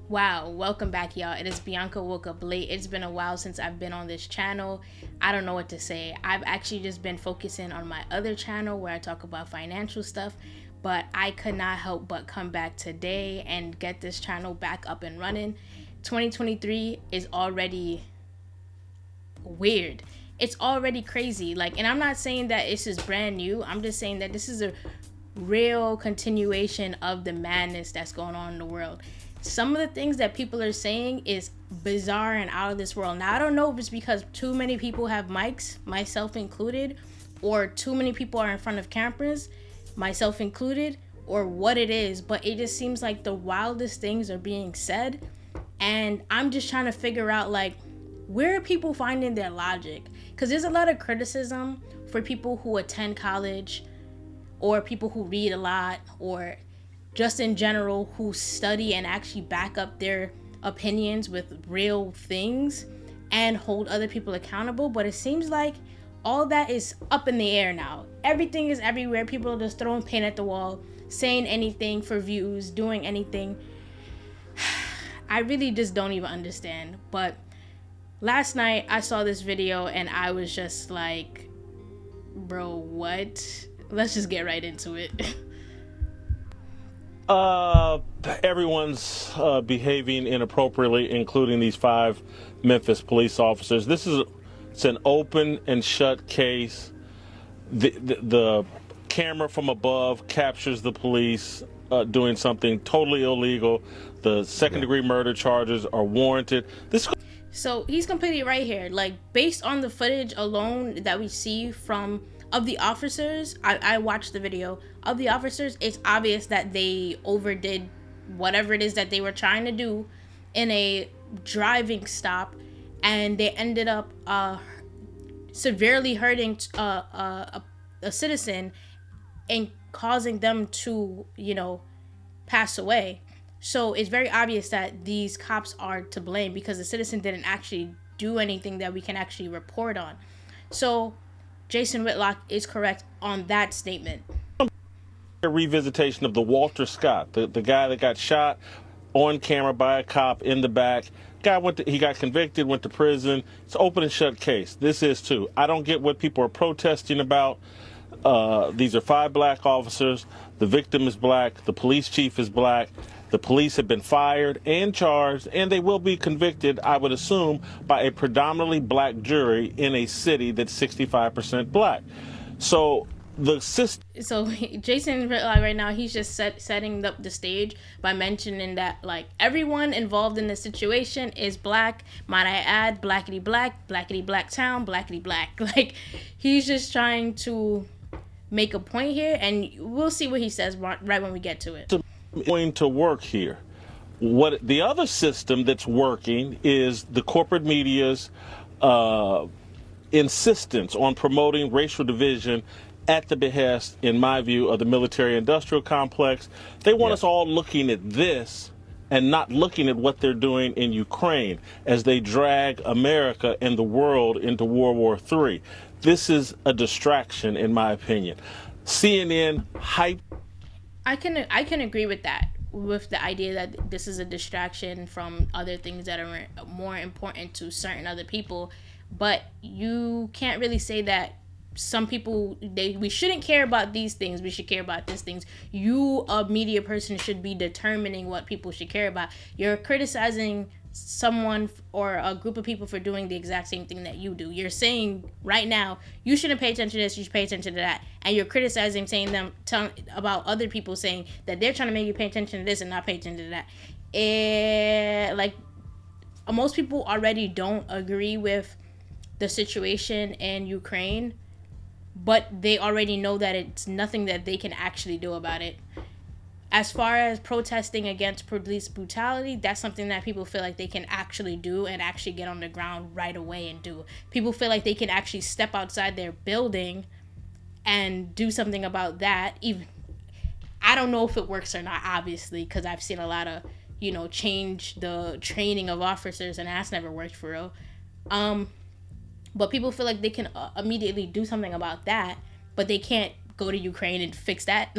Wow, welcome back, y'all. It is Bianca Woke Up Late. It's been a while since I've been on this channel. I don't know what to say. I've actually just been focusing on my other channel where I talk about financial stuff, but I could not help but come back today and get this channel back up and running. 2023 is already weird. It's already crazy. And I'm not saying that this is brand new. I'm just saying that this is a real continuation of the madness that's going on in the world. Some of the things that people are saying is bizarre and out of this world. Now, I don't know if it's because too many people have mics, myself included, or too many people are in front of cameras, myself included, or what it is, but it just seems like the wildest things are being said. And I'm just trying to figure out, where are people finding their logic? Because there's a lot of criticism for people who attend college, or people who read a lot, or just in general who study and actually back up their opinions with real things and hold other people accountable. But it seems like all that is up in the air now. Everything is everywhere. People are just throwing paint at the wall, saying anything for views, doing anything. I really just don't even understand. But last night I saw this video and I was just like, bro, what? Let's just get right into it. Everyone's behaving inappropriately, including these 5 Memphis police officers. It's an open and shut case. The camera from above captures the police doing something totally illegal. The second-degree murder charges are warranted. So he's completely right here. Based on the footage alone that we see of the officers, I watched the video of the officers. It's obvious that they overdid whatever it is that they were trying to do in a driving stop, and they ended up severely hurting a citizen and causing them to, pass away. So it's very obvious that these cops are to blame because the citizen didn't actually do anything that we can actually report on. So Jason Whitlock is correct on that statement. A revisitation of the Walter Scott, the guy that got shot on camera by a cop in the back. He got convicted, went to prison. It's an open and shut case. This is too. I don't get what people are protesting about. These are 5 black officers. The victim is black. The police chief is black. The police have been fired and charged, and they will be convicted, I would assume, by a predominantly black jury in a city that's 65% black. So the system. So Jason, right now, he's just setting up the stage by mentioning that everyone involved in the situation is black. Might I add, blackity black, blackity black town, blackity black. He's just trying to make a point here, and we'll see what he says right when we get to it. Going to work here. What the other system that's working is the corporate media's insistence on promoting racial division at the behest, in my view, of the military-industrial complex. They want us all looking at this and not looking at what they're doing in Ukraine as they drag America and the world into World War III. This is a distraction, in my opinion. CNN hype. I can agree with that, with the idea that this is a distraction from other things that are more important to certain other people, but you can't really say that some people, we shouldn't care about these things, we should care about these things. You, a media person, should be determining what people should care about. You're criticizing someone or a group of people for doing the exact same thing that you do. You're saying right now you shouldn't pay attention to this, you should pay attention to that, and you're criticizing, telling about other people saying that they're trying to make you pay attention to this and not pay attention to that. Most people already don't agree with the situation in Ukraine, but they already know that it's nothing that they can actually do about it. As far as protesting against police brutality, that's something that people feel like they can actually do and actually get on the ground right away and do. People feel like they can actually step outside their building and do something about that. Even I don't know if it works or not, obviously, because I've seen a lot of, change the training of officers, and that's never worked for real. But people feel like they can immediately do something about that, but they can't go to Ukraine and fix that.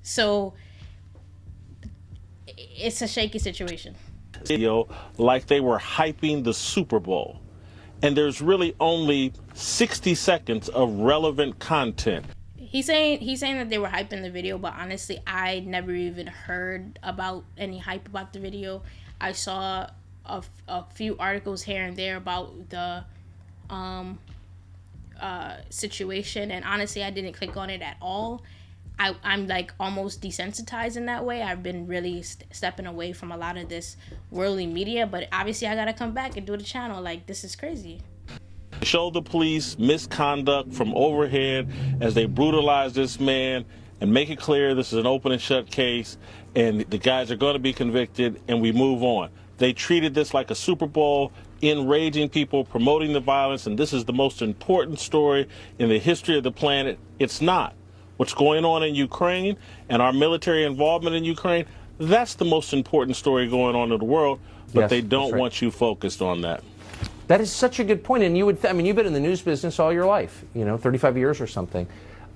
So it's a shaky situation. video like they were hyping the Super Bowl. And there's really only 60 seconds of relevant content. He's saying that they were hyping the video, but honestly, I never even heard about any hype about the video. I saw a few articles here and there about the situation, and honestly, I didn't click on it at all. I'm like almost desensitized in that way. I've been really stepping away from a lot of this worldly media, but obviously I gotta come back and do the channel. Like, this is crazy. Show the police misconduct from overhead as they brutalize this man and make it clear this is an open and shut case and the guys are going to be convicted, and we move on. They treated this like a Super Bowl, enraging people, promoting the violence, and this is the most important story in the history of the planet. It's not. What's going on in Ukraine and our military involvement in Ukraine, that's the most important story going on in the world, but yes, they don't right. want you focused on that. That is such a good point. And you've been in the news business all your life, 35 years or something.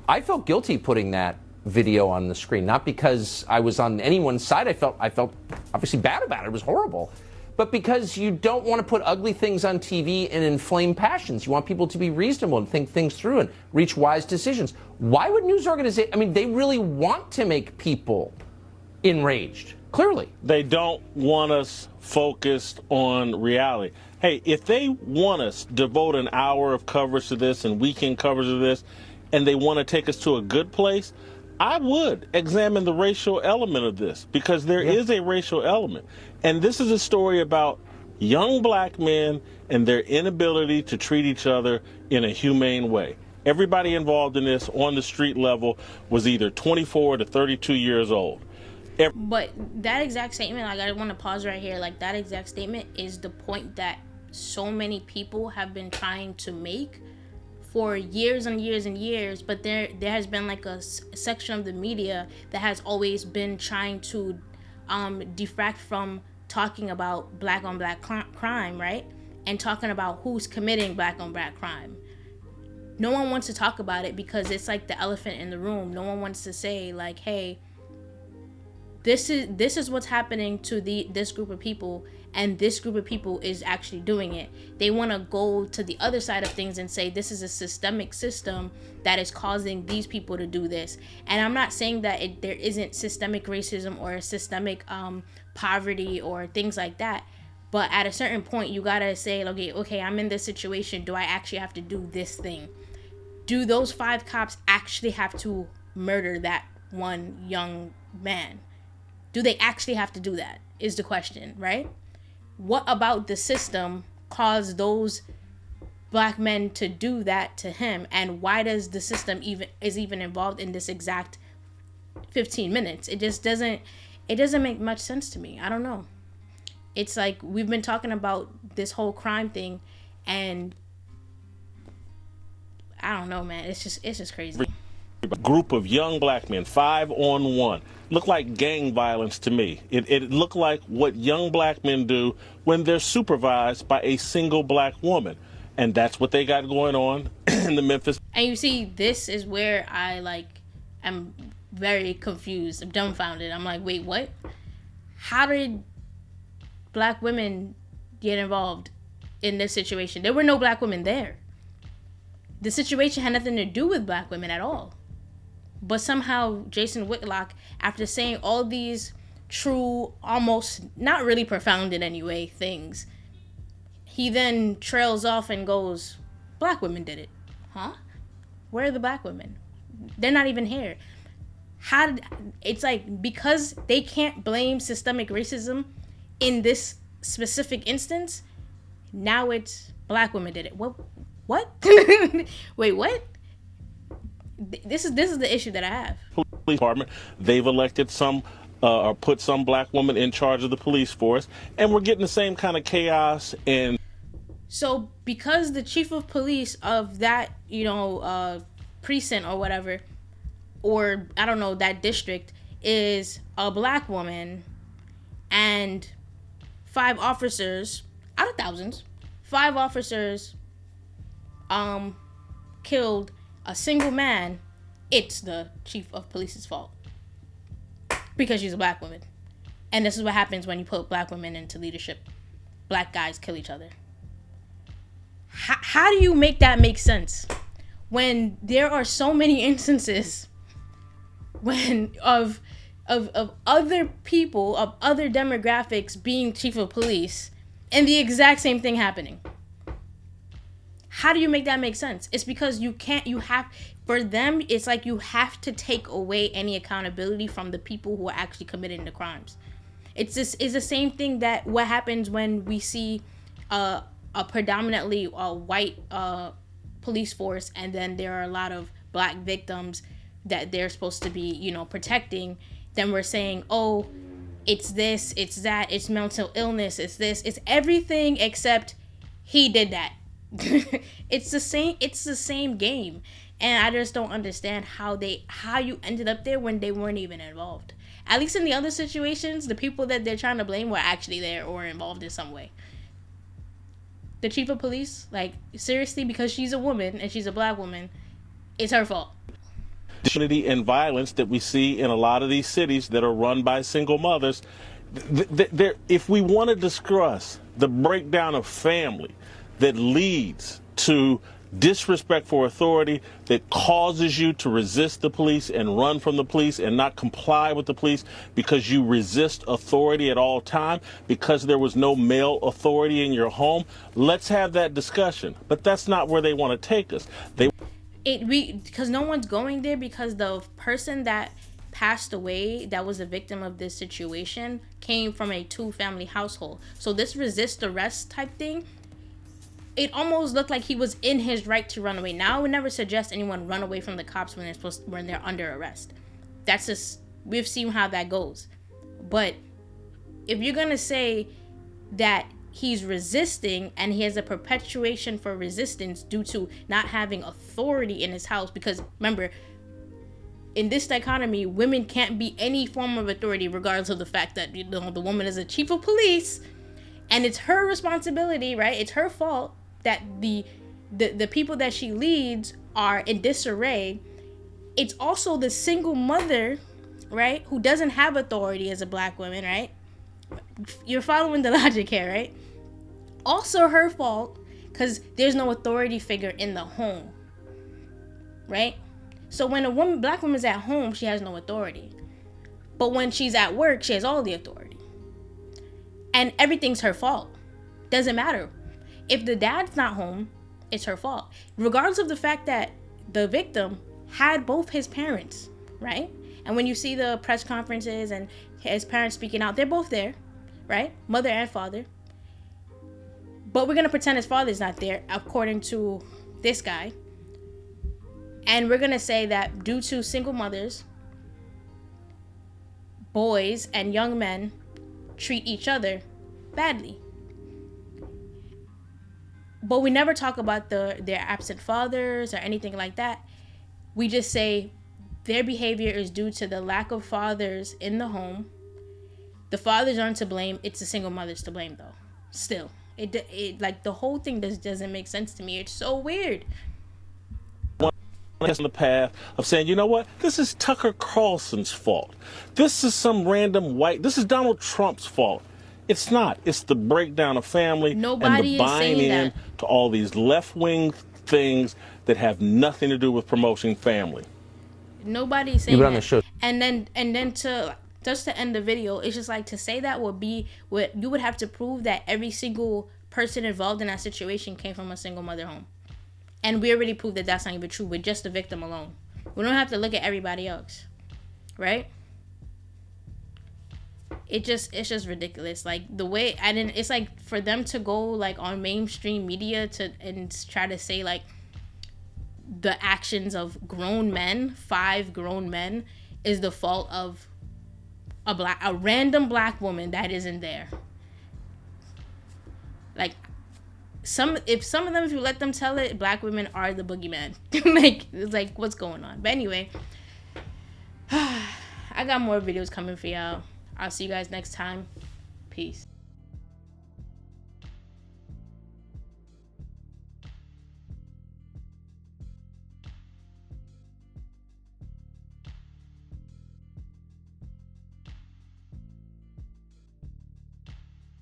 I felt guilty putting that video on the screen, not because I was on anyone's side. I felt obviously bad about it. It was horrible. But because you don't want to put ugly things on TV and inflame passions. You want people to be reasonable and think things through and reach wise decisions. Why would news organizations, they really want to make people enraged, clearly. They don't want us focused on reality. Hey, if they want us to devote an hour of coverage to this and weekend coverage of this, and they want to take us to a good place, I would examine the racial element of this, because there is a racial element. And this is a story about young black men and their inability to treat each other in a humane way. Everybody involved in this on the street level was either 24 to 32 years old. But that exact statement, like, I want to pause right here. Like, that exact statement is the point that so many people have been trying to make for years and years and years. But there has been like a section of the media that has always been trying to defract from talking about black on black crime, right? And talking about who's committing black on black crime. No one wants to talk about it because it's like the elephant in the room. No one wants to say, like, hey, this is what's happening to this group of people, and this group of people is actually doing it. They want to go to the other side of things and say this is a systemic system that is causing these people to do this. And I'm not saying that there isn't systemic racism or systemic poverty or things like that, but at a certain point you gotta say, okay, I'm in this situation. Do I actually have to do this thing? Do those 5 cops actually have to murder that one young man? Do they actually have to do that, is the question, right? What about the system caused those black men to do that to him? And why does the system even involved in this exact 15 minutes? It just doesn't make much sense to me. I don't know. It's like we've been talking about this whole crime thing, and I don't know, man. It's just crazy. A group of young black men, 5-on-1. Looked like gang violence to me. It looked like what young black men do when they're supervised by a single black woman. And that's what they got going on in the Memphis. And you see, this is where I am very confused. I'm dumbfounded. I'm like, wait, what? How did black women get involved in this situation? There were no black women there. The situation had nothing to do with black women at all. But somehow Jason Whitlock, after saying all these true, almost not really profound in any way things, he then trails off and goes, black women did it. Huh? Where are the black women? They're not even here. It's like, because they can't blame systemic racism in this specific instance, now it's black women did it. What? Wait, what? This is the issue that I have. Police department, they've elected some or put some black woman in charge of the police force, and we're getting the same kind of chaos. And so because the chief of police of that precinct or whatever, or I don't know, that district is a black woman, and 5 officers out of thousands, 5 officers killed a single man, it's the chief of police's fault because she's a black woman. And this is what happens when you put black women into leadership. Black guys kill each other. How do you make that make sense when there are so many instances of other people, of other demographics being chief of police and the exact same thing happening? How do you make that make sense? It's because for them, it's like you have to take away any accountability from the people who are actually committing the crimes. It's the same thing that what happens when we see a predominantly white police force, and then there are a lot of black victims that they're supposed to be, protecting. Then we're saying, oh, it's this, it's that, it's mental illness, it's this, it's everything except he did that. It's the same game. And I just don't understand how you ended up there when they weren't even involved. At least in the other situations, the people that they're trying to blame were actually there or involved in some way. The chief of police, like, seriously, because she's a woman and she's a black woman, it's her fault. And violence that we see in a lot of these cities that are run by single mothers. If we want to discuss the breakdown of family that leads to disrespect for authority, that causes you to resist the police and run from the police and not comply with the police because you resist authority at all time, because there was no male authority in your home, let's have that discussion. But that's not where they want to take us. Because no one's going there, because the person that passed away that was a victim of this situation came from a 2-family household. So this resist arrest type thing, it almost looked like he was in his right to run away. Now, I would never suggest anyone run away from the cops when they're under arrest. That's just, we've seen how that goes. But if you're gonna say that he's resisting and he has a perpetuation for resistance due to not having authority in his house, because remember, in this dichotomy, women can't be any form of authority regardless of the fact that the woman is a chief of police, and it's her responsibility, right? It's her fault that the people that she leads are in disarray. It's also the single mother, right, who doesn't have authority as a black woman, right? You're following the logic here, right? Also her fault because there's no authority figure in the home, right? So when a black woman's at home, she has no authority. But when she's at work, she has all the authority. And everything's her fault. Doesn't matter. If the dad's not home, it's her fault. Regardless of the fact that the victim had both his parents, right? And when you see the press conferences and his parents speaking out, they're both there, right? Mother and father. But we're going to pretend his father's not there, according to this guy. And we're going to say that due to single mothers, boys and young men treat each other badly. But we never talk about their absent fathers or anything like that. We just say their behavior is due to the lack of fathers in the home. The fathers aren't to blame. It's the single mothers to blame, though. Still, it like the whole thing doesn't make sense to me. It's so weird. On the path of saying, you know what, this is Tucker Carlson's fault. This is some random white. This is Donald Trump's fault. It's not. It's the breakdown of family and the buying in to all these left-wing things that have nothing to do with promoting family. Nobody's saying that. And then to just to end the video, it's just like to say that would be what you would have to prove that every single person involved in that situation came from a single mother home. And we already proved that that's not even true with just the victim alone. We don't have to look at everybody else, right? It's just ridiculous. Like the way it's like for them to go like on mainstream media and try to say like the actions of grown men, 5 grown men, is the fault of a random black woman that isn't there. Like if some of them, if you let them tell it, black women are the boogeyman. Like it's like what's going on? But anyway, I got more videos coming for y'all. I'll see you guys next time. Peace.